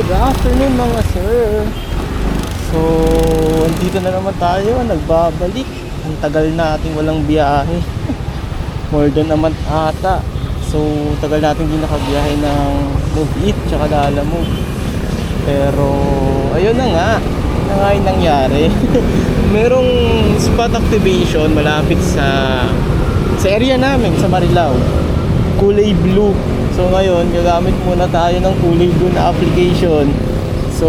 Good afternoon mga sir. So, andito na naman tayo, nagbabalik. Ang tagal nating walang biyahe. More than a month ata. So, tagal nating hindi nakabiyahe ng Move It tsaka Lalamove. Pero, ayun na nga. Yun na nga yung nangyari. Merong spot activation malapit sa area namin, sa Marilao. Kulay blue. So ngayon, gagamit muna tayo ng kulay blue na application. So,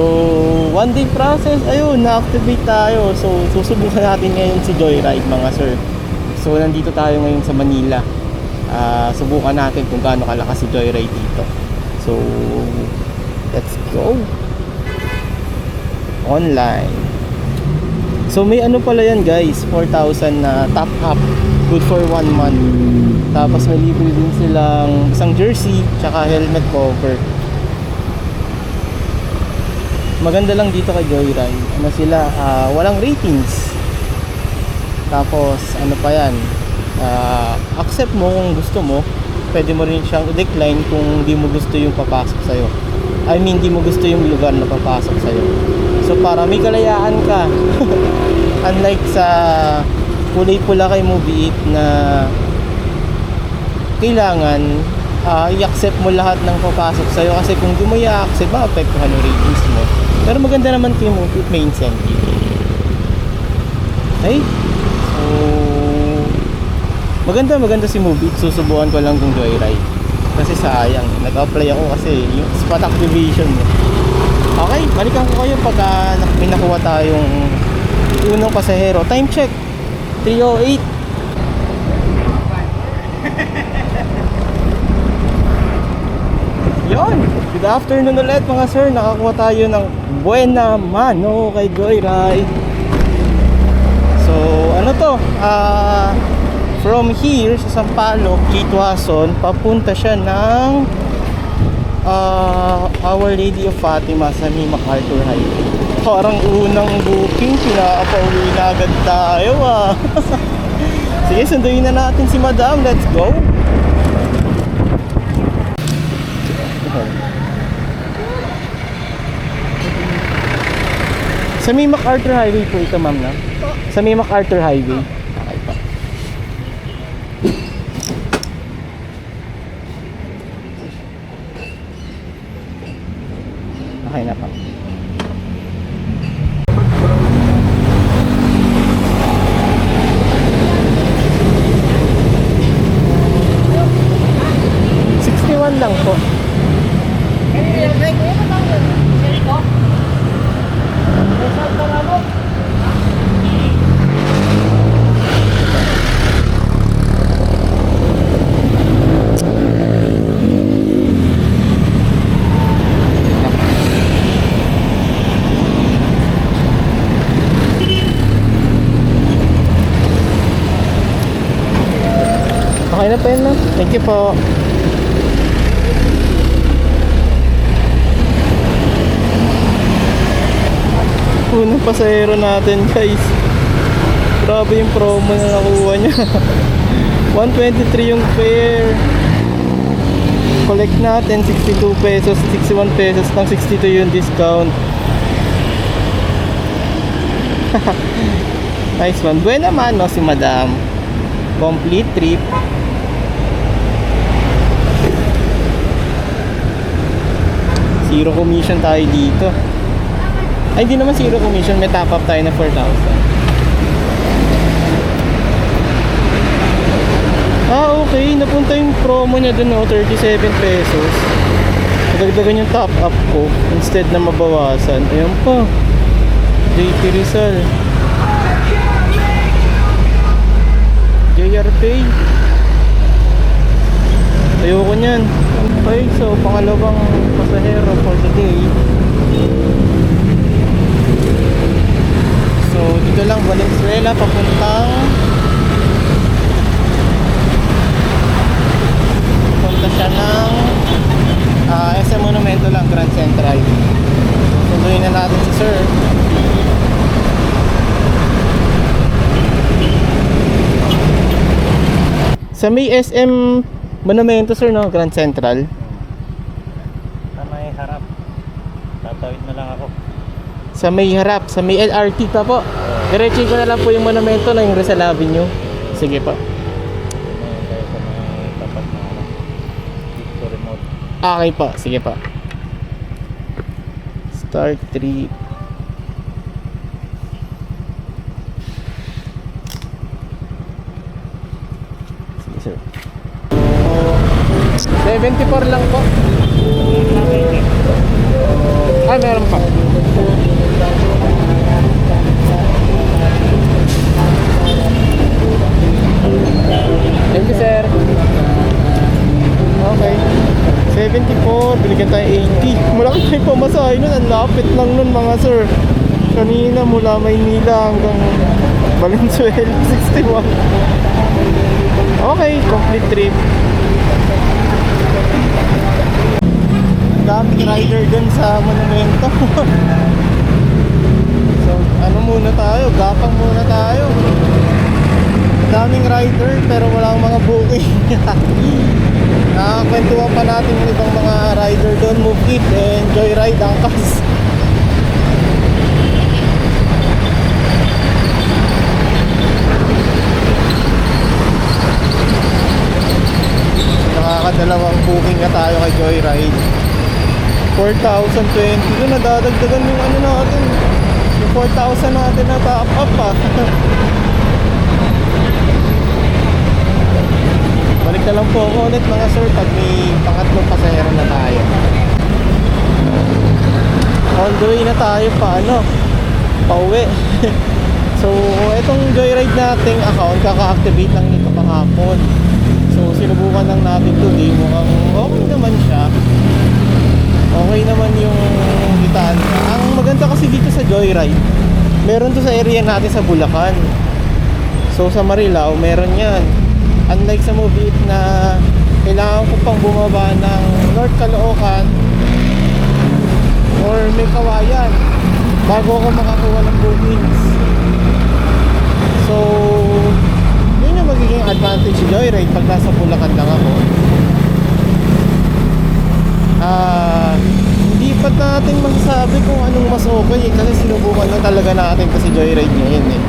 one day process, ayun, na-activate tayo. So, susubukan natin ngayon si Joyride mga sir. So, nandito tayo ngayon sa Manila. Subukan natin kung gaano kalakas si Joyride dito. So, let's go. Online. So, may ano pala yan guys, 4,000 na top up. Good for 1 month. Tapos may libre din silang isang jersey tsaka helmet cover. Maganda lang dito kay Joyride, ano sila, walang ratings. Tapos ano pa yan, accept mo kung gusto mo. Pwede mo rin siyang i-decline kung di mo gusto yung papasok sa'yo. I mean, di mo gusto yung lugar na papasok sa'yo. So para may kalayaan ka. Unlike sa kulay pula kay Move It na kailangan i-accept mo lahat ng papasok sa'yo, kasi kung di mo i-accept, maapektuhan yung ratings mo. Pero maganda naman kay Move It, may incentive. Okay? So maganda si Move It. Susubukan ko lang kung Joyride kasi sayang, nag-apply ako kasi yung spot activation. Okay, balikan ko kayo pagka may nakuha tayong unang pasahero. Time check 3:08. Yon, good afternoon ulit mga sir. Nakakuha tayo ng Buena Mano kay Joyride. So ano to, from here sa Sampaloc, Kituason, papunta siya ng Our Lady of Fatima sa May MacArthur Highway. Parang unang booking, pinapauwi na agad tayo Sige, sunduin na natin si Madam. Let's go. Sa May MacArthur Highway po ito, ma'am, na? Sa May MacArthur Highway. Okay pa. Okay na pa. Lang po. Okay na po yun, ma'am. Thank you po. Unang pasahero natin guys. Grabe yung promo na nakuha niya. 123 yung fare. Collect natin 62 pesos, 61 pesos, ng 62 yung discount. Nice one. Buena man no si Madam. Complete trip. Zero commission tayo dito. Ay, hindi naman zero commission. May top up tayo na 4,000. Okay. Napunta yung promo niya dun, 37 pesos. Nagdagdagan yung top up ko instead na mabawasan. Ayan pa. JP Rizal. JR Pay. Ayoko nyan. Okay, so pangalawang pasahero for today. So dito lang, Valenzuela papuntang siya ng SM Monumento lang, Grand Central. Sunduin na natin si sir. Sa may SM Monumento sir, no? Grand Central. Sa may harap. Tatawid na lang ako. Sa may harap, sa may LRT pa po. Diretso ko na lang po yung monumento na yung Rizal Avenue. Sige po. Ngayon tayo sa may tapat na ano, Victory Mall. Okay po, sige po. Start trip. Sige sir. 74 lang po. Ah, meron pa. Thank you sir. Okay. 74, binigyan tayo 80. Malaki tayo pamasahe nun. Ang lapit lang nun mga sir. Kanina mula Maynila hanggang Valenzuela 61. Okay, complete trip. Ang daming rider dun sa monumento. So ano muna tayo, gapang muna tayo. Daming rider pero walang mga booking. Nakakwentuhan pa natin yung ibang mga rider doon, Move It and Joyride Angkas. Nakakadalawang booking na tayo kay Joyride. 4,020 doon, nadadagdagan yung ano natin, yung 4,000 natin na top up pa. Balik na lang po ako ulit mga sir pag may pangatlong pasahero na tayo. On the way na tayo pa pauwi. So itong Joyride nating account kaka-activate lang nito kahapon. So sinubukan lang natin today, mukhang okay naman siya. Okay naman yung kitaan niya. Ang maganda kasi dito sa Joyride, meron to sa area natin sa Bulacan. So sa Marilao meron yan. Unlike sa Move It na kailangan ko pang bumaba ng North Caloocan or may Kawayan bago ako makakuha ng bookings. So yun yung magiging advantage sa Joyride pag nasa Bulacan lang ako. Hindi pa natin masasabi kung anong mas okay kasi sinubukan lang talaga natin kasi Joyride ngayon eh.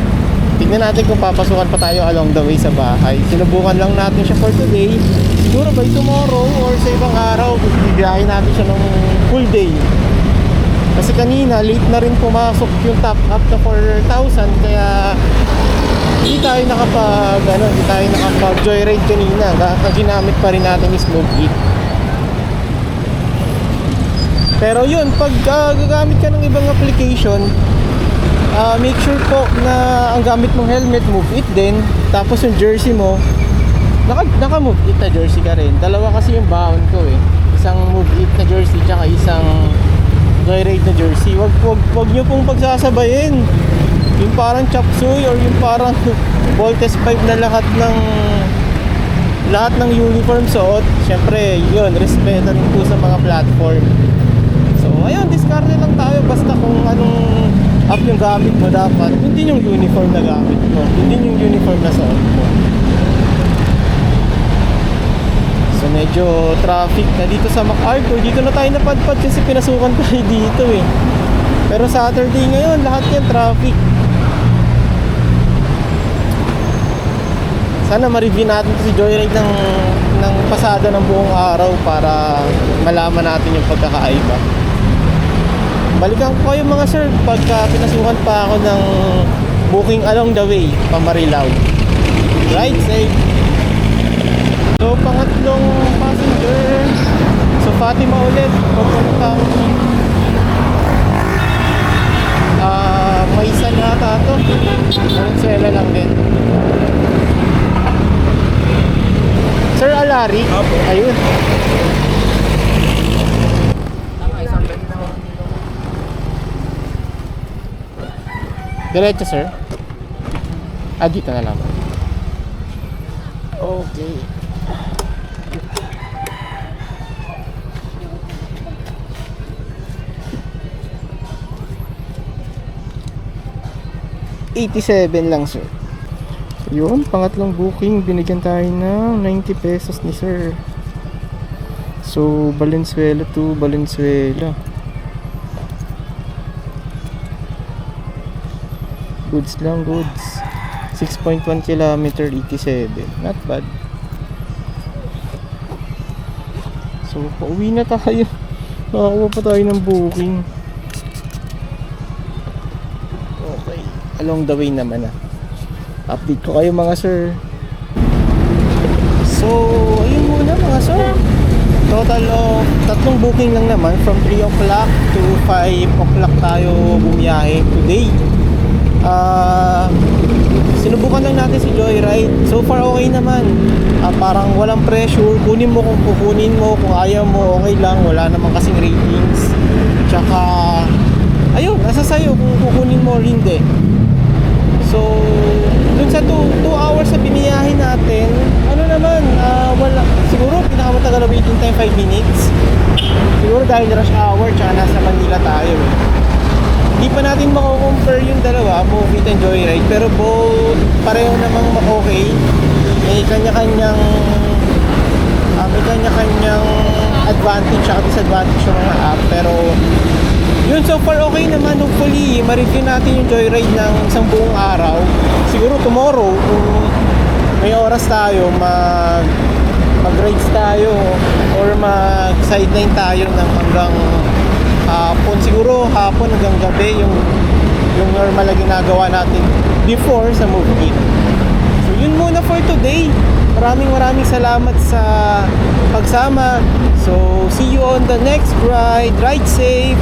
Tignan natin kung papasukan pa tayo along the way sa bahay. Sinubukan lang natin siya for today. Siguro by tomorrow or sa ibang araw, bibiyahin natin siya ng full day. Kasi kanina, late na rin pumasok yung top up na 4,000. Kaya hindi tayo nakapag joyride kanina. Ang ginamit pa rin natin is Move It. Pero yun, pag gagamit ka ng ibang application, make sure po na ang gamit mong helmet, Move It din. Tapos yung jersey mo, naka-Move It na jersey ka rin. Dalawa kasi yung baon ko eh. Isang Move It na jersey tsaka isang Joyride na jersey. Wag nyo pong pagsasabayin. Yung parang chop suey or yung parang Voltes 5 na lahat ng uniform suot. Syempre yun, respeto rin po sa mga platform. So ayun, discarte lang tayo. Basta kung anong app yung gamit mo dapat, hindi yung uniform na gamit mo, hindi yung uniform na suot mo. So medyo traffic na dito sa MacArthur. Dito na tayo napadpad kasi pinasukan tayo dito eh. Pero Saturday ngayon, lahat yan traffic. Sana ma-review natin si Joyride ng pasada ng buong araw para malaman natin yung pagkakaiba. Balikan ko kayo mga sir pagka pinasukan pa ako ng booking along the way pa Marilao. Ride safe. So pangatlong passenger, so Fatima ulit papuntang Maisan yata to. Valenzuela lang din. Sir Alari? Opo. Ayun. Diretso sir? Dito na lang. Okay. $87 lang sir. Yun, pangatlong booking, binigyan tayo ng 90 pesos ni sir. So Valenzuela to Valenzuela. Goods lang, goods. 6.1 kilometer, 87. Not bad. So, pauwi na tayo. Nakakuha pa tayo ng booking. Okay. Along the way naman Update ko kayo mga sir. So, ayun muna mga sir. Total of 3 booking lang naman. From 3 o'clock to 5 o'clock tayo bumiyahe today. Sinubukan lang natin si Joyride. So far okay naman. Parang walang pressure. Kunin mo kung kukunin mo. Kung ayaw mo, okay lang. Wala naman kasing ratings. Tsaka ayun, nasa sayo kung kukunin mo o hindi. So dun sa 2 hours na biniyahin natin, ano naman, wala. Siguro pinakamatagal na waiting time 5 minutes. Siguro dahil rush hour tsaka nasa Manila tayo. Hindi pa natin mako-compare yung dalawa, Moveit and Joyride, pero both pareho namang okay. May kanya-kanyang advantage at disadvantage yung mga app, pero yun, so far okay naman. Hopefully ma-review natin yung Joyride ng isang buong araw. Siguro tomorrow kung may oras tayo, mag-rides tayo or mag-sideline tayo ng hanggang hapon, siguro hapon hanggang gabi yung normal na ginagawa natin before sa Moveit. So yun muna for today. Maraming salamat sa pagsama. So see you on the next ride. Ride safe.